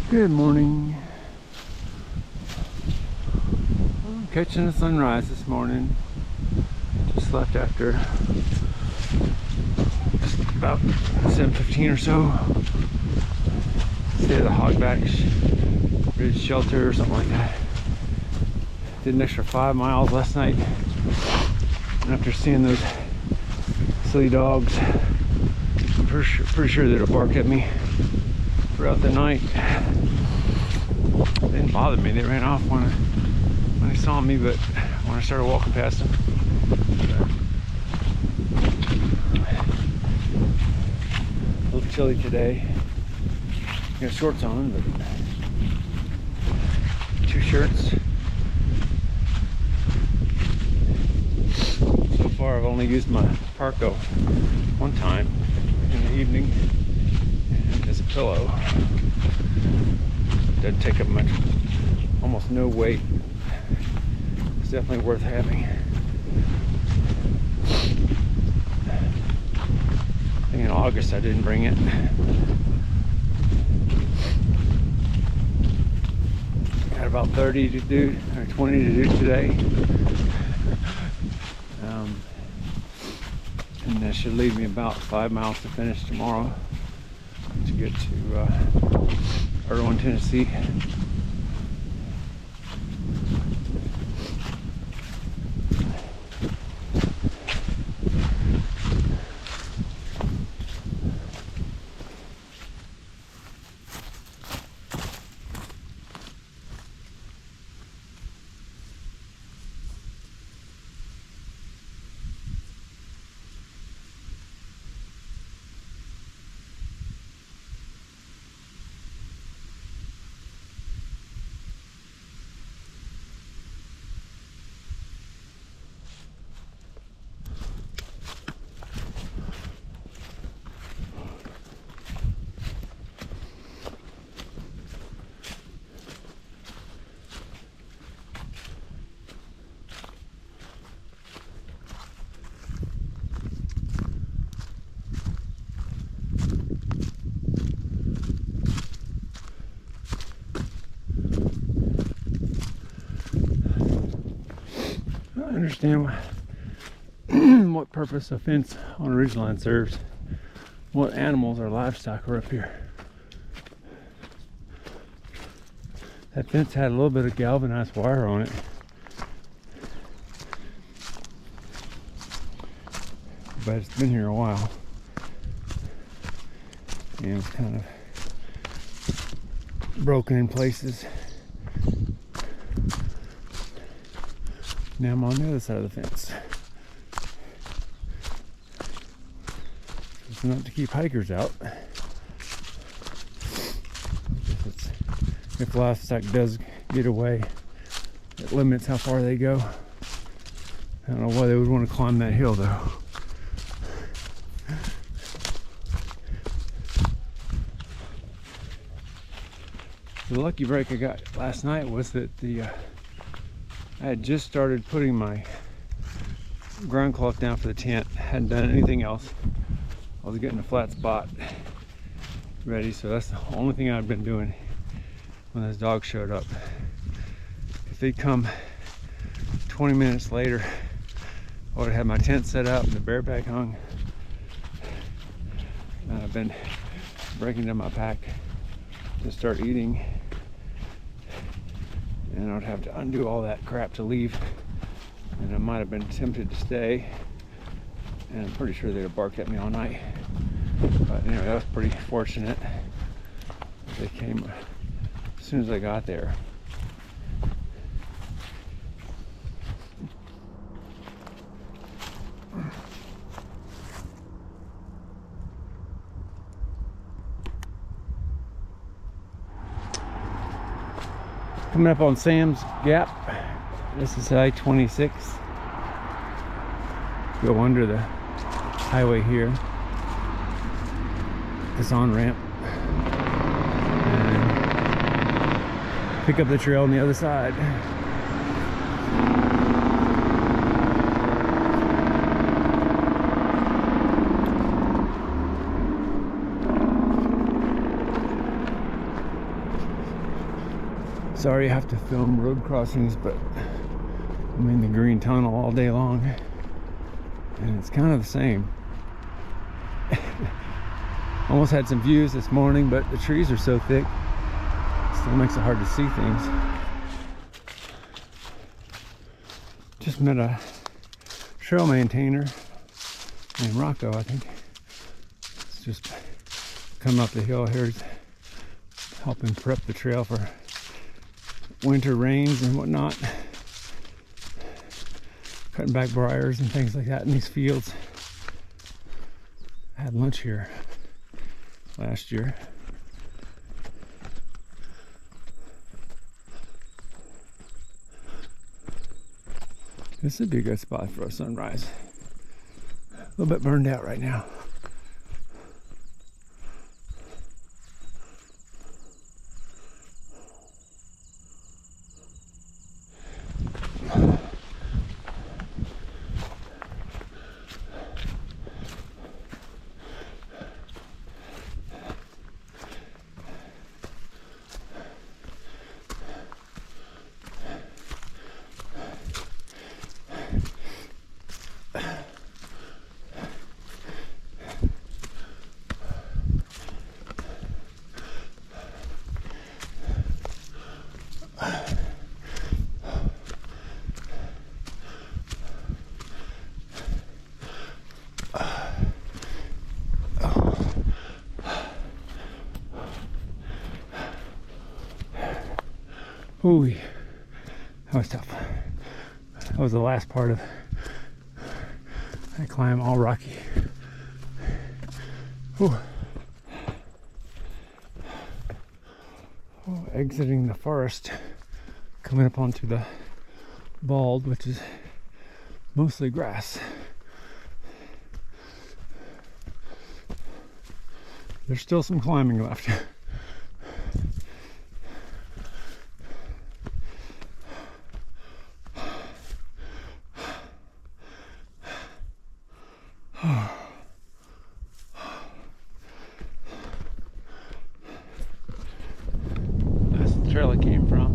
Good morning. I'm catching the sunrise this morning. Just left after just about 7:15 or so. Stayed at the Hogback Ridge Shelter or something like that. Did an extra 5 miles last night. And after seeing those silly dogs, I'm pretty sure they'll bark at me throughout the night. They didn't bother me. They ran off when they saw me, but when I started walking past them. A little chilly today. Got shorts on, but 2 shirts. So far, I've only used my parka one time in the evening as a pillow. Doesn't take up much, almost no weight. It's definitely worth having. I think in August I didn't bring it. Got about 30 to do, or 20 to do today. And that should leave me about 5 miles to finish tomorrow to get to Erwin, Tennessee. I understand what purpose a fence on a ridgeline serves. What animals or livestock are up here. That fence had a little bit of galvanized wire on it. But it's been here a while. And it's kind of broken in places. Now I'm on the other side of the fence. It's not to keep hikers out. If livestock does get away, it limits how far they go. I don't know why they would want to climb that hill though. The lucky break I got last night was that I had just started putting my ground cloth down for the tent. Hadn't done anything else. I was getting a flat spot ready, so that's the only thing I'd been doing when those dogs showed up. If they'd come 20 minutes later, I would have had my tent set up and the bear pack hung. And I've been breaking down my pack to start eating. And I would have to undo all that crap to leave. And I might have been tempted to stay. And I'm pretty sure they'd have barked at me all night. But anyway, that was pretty fortunate. They came as soon as I got there. Coming up on Sam's Gap. This is I-26. Go under the highway here. This on-ramp. And pick up the trail on the other side. Sorry I have to film road crossings, but I'm in the green tunnel all day long, and it's kind of the same. Almost had some views this morning, but the trees are so thick, it still makes it hard to see things. Just met a trail maintainer named Rocco, I think. It's just coming up the hill here, helping prep the trail for winter rains and whatnot. Cutting back briars and things like that in these fields. I had lunch here last year. This would be a good spot for a sunrise. A little bit burned out right now. Ooh, that was tough. That was the last part of that climb, all rocky. Ooh. Oh, exiting the forest, coming up onto the bald, which is mostly grass. There's still some climbing left. That's the trail it came from.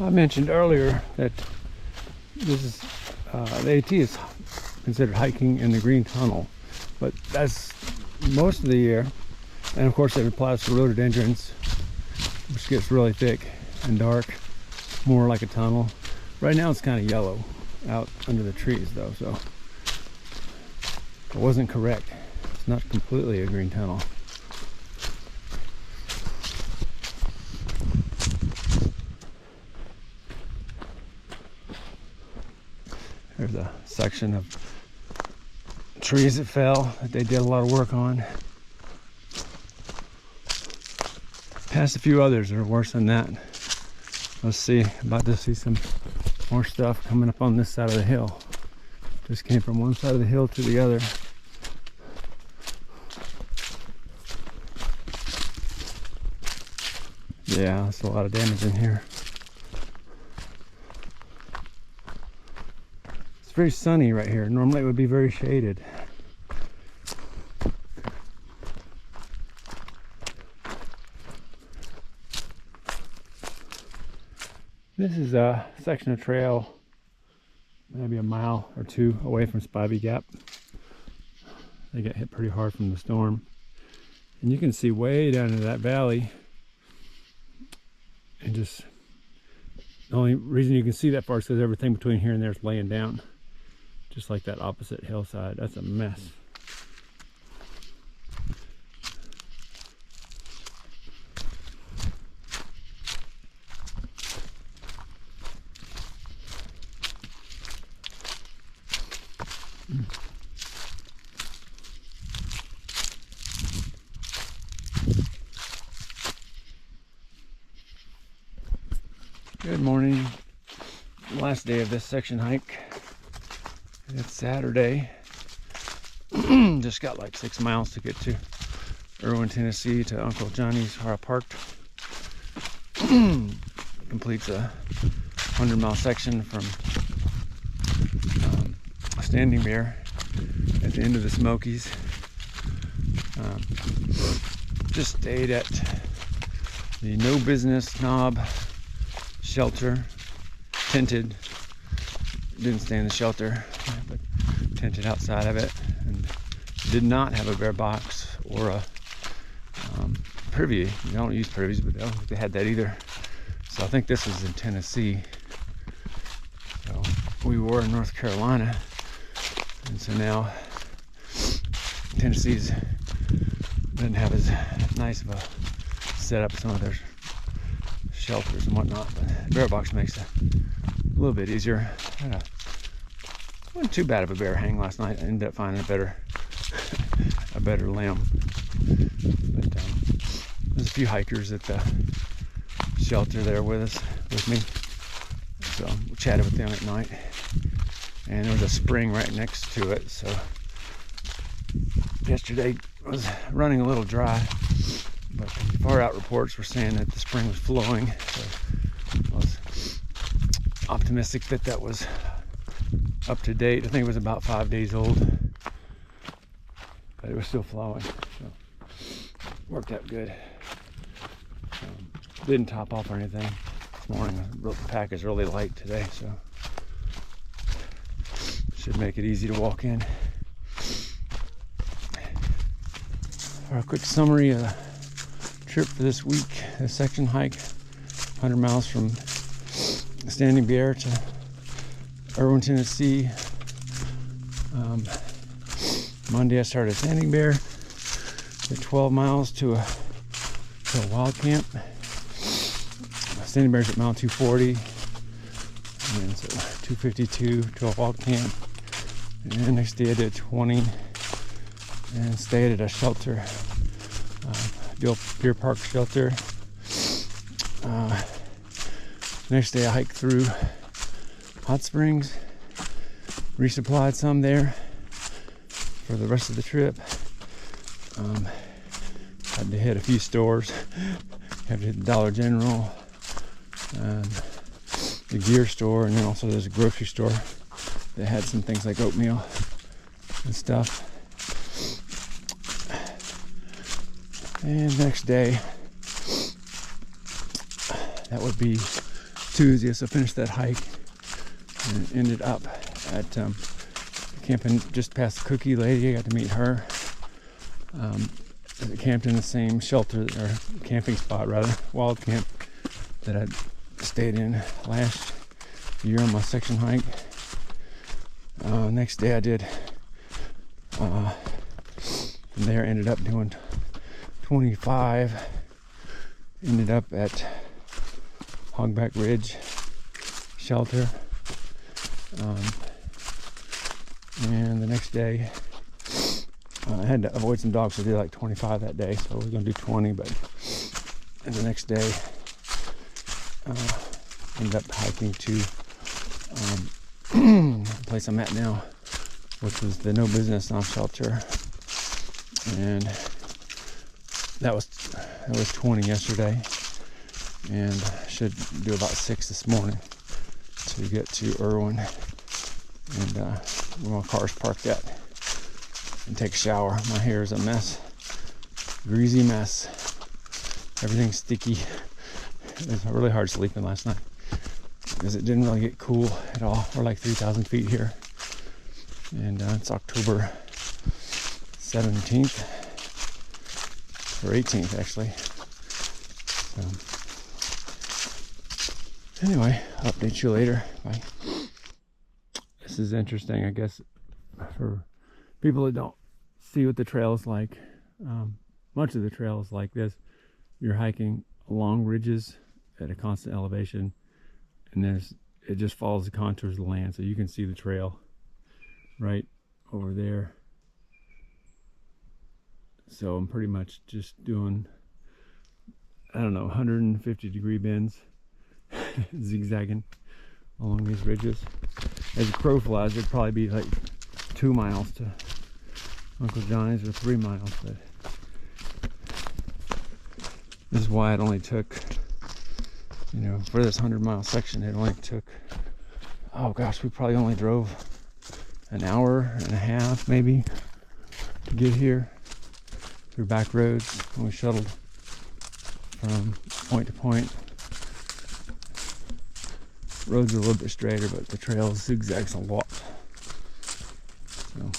I mentioned earlier that this is the AT is considered hiking in the Green Tunnel, but that's most of the year. And of course, it applies to rhododendrons, which gets really thick and dark, more like a tunnel. Right now, it's kind of yellow out under the trees, though, so I wasn't correct. It's not completely a green tunnel. There's a section of trees that fell that they did a lot of work on. Past a few others that are worse than that. Let's see, about to see some more stuff coming up on this side of the hill. Just came from one side of the hill to the other. Yeah, that's a lot of damage in here. It's very sunny right here. Normally it would be very shaded. This is a section of trail, maybe a mile or two away from Spivey Gap. They got hit pretty hard from the storm. And you can see way down into that valley. And just, the only reason you can see that far is because everything between here and there is laying down. Just like that opposite hillside. That's a mess. Good morning. Last day of this section hike. It's Saturday. Just got like 6 miles to get to Erwin, Tennessee, to Uncle Johnny's where I parked. Completes a 100-mile section from Standing Bear at the end of the Smokies. Just stayed at the No Business Knob shelter, tented. Didn't stay in the shelter, but tented outside of it, and did not have a bear box or a privy. You don't use privies, but they had that either. So I think this was in Tennessee. So we were in North Carolina, and so now Tennessee's doesn't have as nice of a setup as some of their shelters and whatnot, but bear box makes it a little bit easier. Wasn't too bad of a bear hang last night. I ended up finding a better limb. But there's a few hikers at the shelter there with me. So we chatted with them at night. And there was a spring right next to it. So yesterday was running a little dry, but the far out reports were saying that the spring was flowing. So I was optimistic that that was up to date. I think it was about 5 days old, but it was still flowing. So worked out good. Didn't top off or anything this morning. The pack is really light today, so should make it easy to walk in. For a quick summary of the trip for this week, a section hike, 100 miles from Standing Bear to Erwin, Tennessee. Monday I started Standing Bear, did 12 miles to a wild camp. Standing Bear's at mile 240, and so 252 to a wild camp. And then next day I did 20 and stayed at a shelter, Deer Park shelter. Next day I hiked through Hot Springs, resupplied some there for the rest of the trip. Had to hit a few stores. Had to hit the Dollar General, and the gear store, and then also there's a grocery store that had some things like oatmeal and stuff. And next day, that would be Tuesday, so finished that hike and ended up at camping just past the Cookie Lady. I got to meet her. Camped in the same shelter or camping spot, rather, wild camp that I stayed in last year on my section hike. Next day I did from there, ended up doing 25, ended up at Hogback Ridge shelter, and the next day I had to avoid some dogs, so I did like 25 that day, so I was going to do 20, but and the next day ended up hiking to the place I'm at now, which was the No Business Off shelter, and that was 20 yesterday, and should do about 6 this morning to get to Erwin, and where my car's parked at, and take a shower. My hair is a mess, greasy mess, everything's sticky. It was really hard sleeping last night because it didn't really get cool at all. We're like 3,000 feet here, and it's October 17th or 18th actually. So anyway, I'll update you later. Bye. This is interesting, I guess, for people that don't see what the trail is like. Much of the trail is like this. You're hiking along ridges at a constant elevation, and it just follows the contours of the land, so you can see the trail right over there. So I'm pretty much just doing, I don't know, 150 degree bends, zigzagging along these ridges. As a crow flies, it'd probably be like 2 miles to Uncle Johnny's, or 3 miles, but this is why it only took, you know, for this 100-mile section, it only took, oh gosh, we probably only drove an hour and a half maybe to get here through back roads, and we shuttled from point to point. Roads are a little bit straighter, but the trail zigzags a lot. So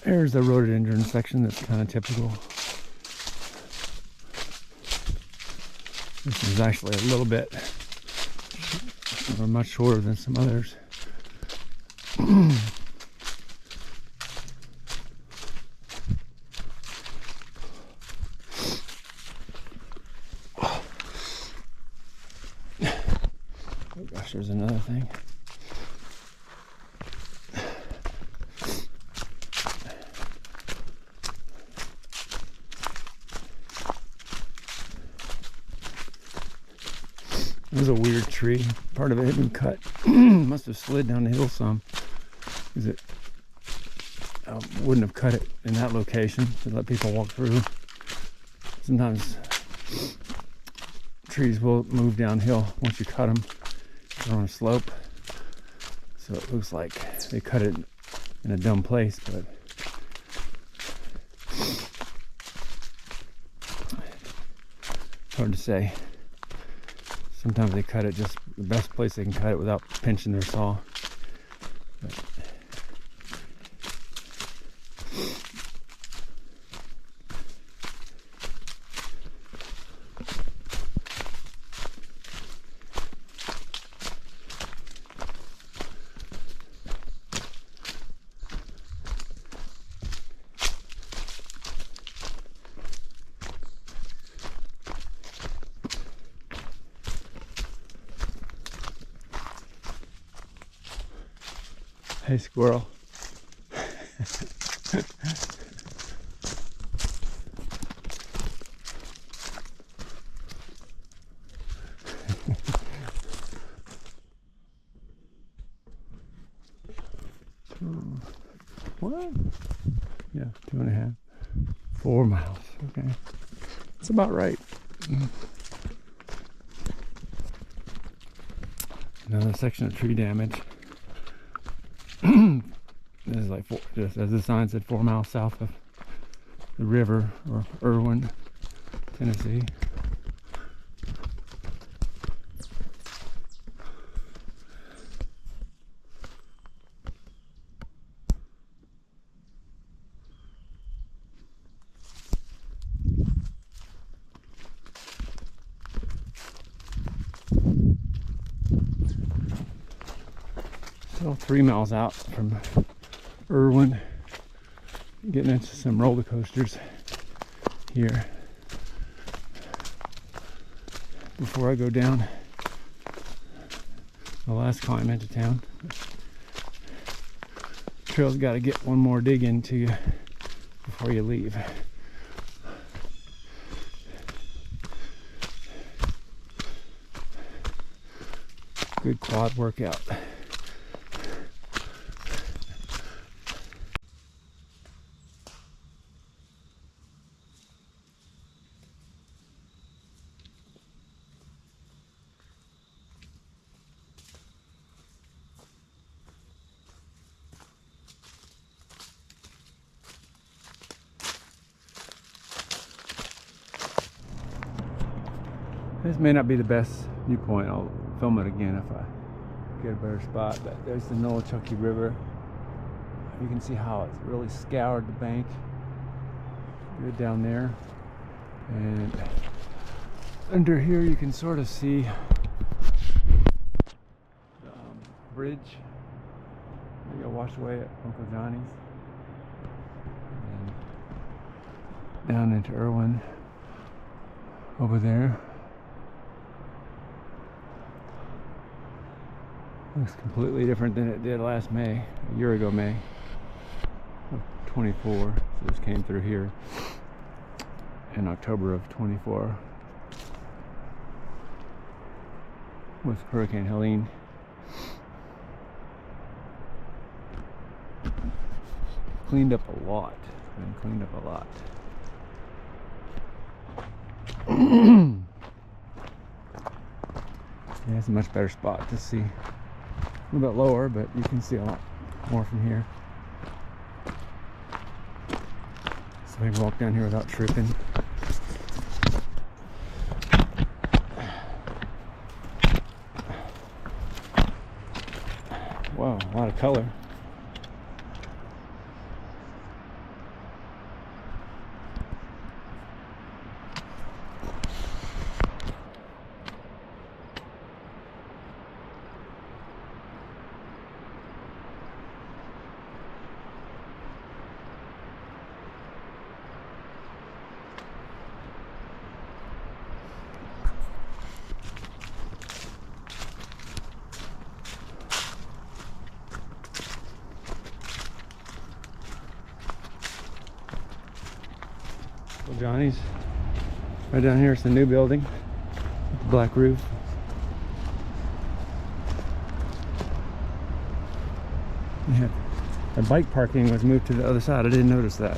there's the rhododendron section that's kind of typical. This is actually a little bit or much shorter than some others. Oh gosh, there's another thing. It was a weird tree. Part of it had been cut. Must have slid down the hill some, because it wouldn't have cut it in that location to let people walk through. Sometimes trees will move downhill once you cut them. They're on a slope, so it looks like they cut it in a dumb place, but it's hard to say. Sometimes they cut it just the best place they can cut it without pinching their saw. But hey, squirrel. What? Yeah, 2.5, 4 miles. Okay, that's about right. Another section of tree damage. This is like just as the sign said, 4 miles south of the river, or Erwin Tennessee. Still 3 miles out from Erwin, getting into some roller coasters here before I go down the last climb into town. Trail's got to get one more dig into you before you leave. Good quad workout. This may not be the best viewpoint. I'll film it again if I get a better spot. But there's the Nolechucky River. You can see how it's really scoured the bank. Good down there. And under here you can sort of see the bridge. You go wash away at Uncle Johnny's. And down into Erwin over there. Looks completely different than it did last May, a year ago May of 24. So this came through here in October of 24 with Hurricane Helene. Cleaned up a lot. It's been cleaned up a lot. Yeah, it's a much better spot to see. A little bit lower, but you can see a lot more from here. So I can walk down here without tripping. Wow, a lot of color. Johnny's. Right down here is the new building with the black roof. Yeah, the bike parking was moved to the other side. I didn't notice that.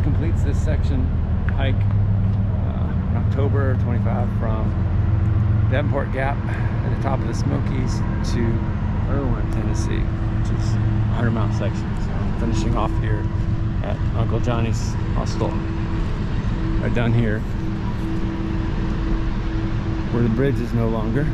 Completes this section hike in October 25 from Davenport Gap at the top of the Smokies to Erwin, Tennessee, which is a 100-mile section. So I'm finishing off here at Uncle Johnny's Hostel, right down here where the bridge is no longer.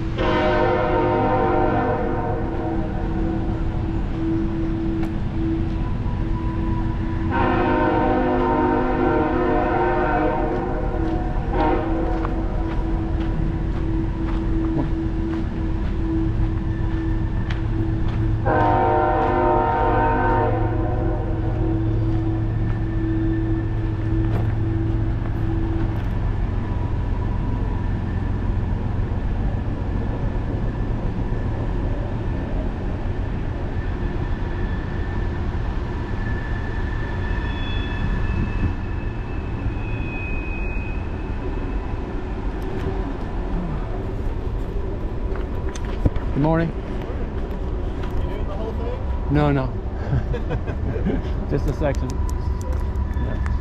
Good morning. You doing the whole thing? No, no. Just a section. Yeah.